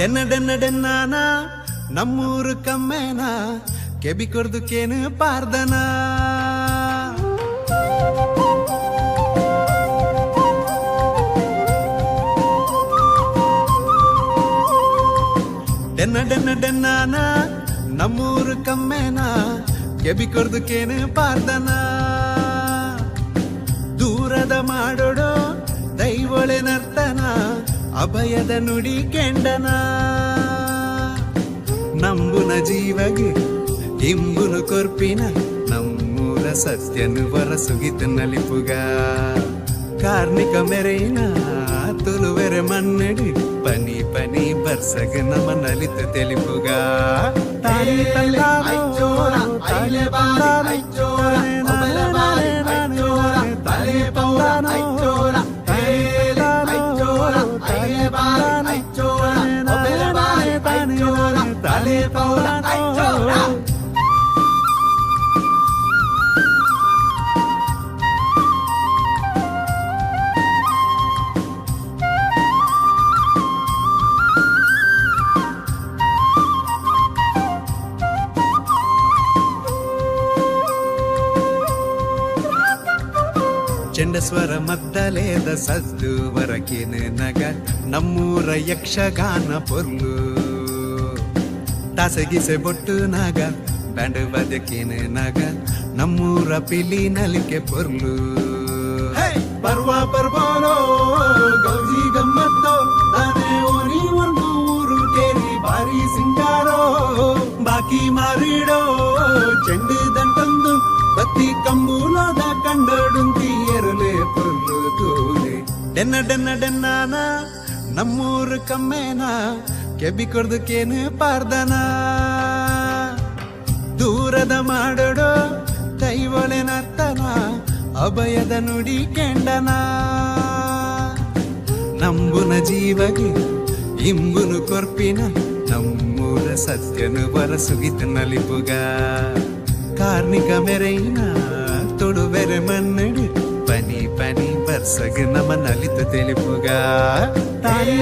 ಡೆನ್ನ ನಮ್ಮೂರು ಕಮ್ಮೇನ ಕೆಬಿ ಕೊರ್ದುಕೇನು ಪಾರ್ದನ ಡೆನ್ನ ನಮ್ಮೂರು ಕಮ್ಮೇನ ಕೆಬಿ ಕೊರ್ದುಕೇನು ಪಾರ್ದನ ದೂರದ ಮಾಡೋಡು ದೈವೊಳೆ ನರ್ತನ ಅಭಯದ ನುಡಿ ಕೆಂಡನ ನಂಬುನ ಜೀವಗೆ ಇಂಬುನು ಕೊರ್ಪಿನ ನಮ್ಮೂರ ಸತ್ಯನು ಬರಸುಗಿತು ನಲಿಪುಗ ಕಾರ್ಮಿಕ ಮೆರೆಯಿನ ತುಳುವೆರೆ ಮನ್ನಡಿ ಪನಿ ಪನಿ ಬರ್ಸಗ ನಮ್ಮ ನಲಿತು ತೆಲಿಪುಗ ತಾಯಿ ಚೆಂಡಸ್ವರ ಮದ್ದಲೇದ ಸದ್ದು ವರಕೇನು ನಗ ನಮ್ಮೂರ ಯಕ್ಷಗಾನ ಪೊರ್ಲು ತಾಸಗಿಸೆ ಬೊಟ್ಟು ನಾಗ ಬ್ಯಾಂಡ್ ಬದಕೇನು ನಗ ನಮ್ಮೂರ ಪಿಲಿ ನಲಿಕೆ ಪೊರ್ಲು ಪರ್ವಾನೋ ಗೌಜಿ ಗಮ್ಮತ್ತೋ ನಾನೇ ಓರಿ ಒಂದು ಊರು ಕೇರಿ ಬಾರಿ ಸಿಂಗಾರೋ ಬಾಕಿ ಮಾರಿಡೋ ಚೆಂಡು ದಂಟೊಂದು ಬತ್ತಿ ಕಂಬೂಲದ ಕಂಡಡುಂತಿ ಎರಲೆ ಪೊರ್ಲು ತೂಲೆ ಡೆನ್ನ ನಮ್ಮೂರು ಕಮ್ಮೇನ ಕೆಬಿ ಕೊರ್ದುಕೇನು ಪಾರ್ದನ ದೂರದ ಮಾಡೋಡು ದೈವೊಳೆ ನರ್ತನ ಅಭಯದ ನುಡಿ ಕೆಂಡನ ನಂಬುನ ಜೀವಗೆ ಇಂಬುನು ಕೊರ್ಪಿನ ನಮ್ಮೂರ ಸತ್ಯನು ಬರಸುಗಿತು ನಲಿಪುಗ ಕಾರ್ಮಿಕ ಮೆರೆಯಿನ ತೊಡುವೆರೆ ಮನ್ನಡಿ ಪನಿ ಪನಿ ಬರ್ಸಗ ನಮ್ಮ ನಲಿತು ತೆಲಿಪುಗ ತಾಯಿ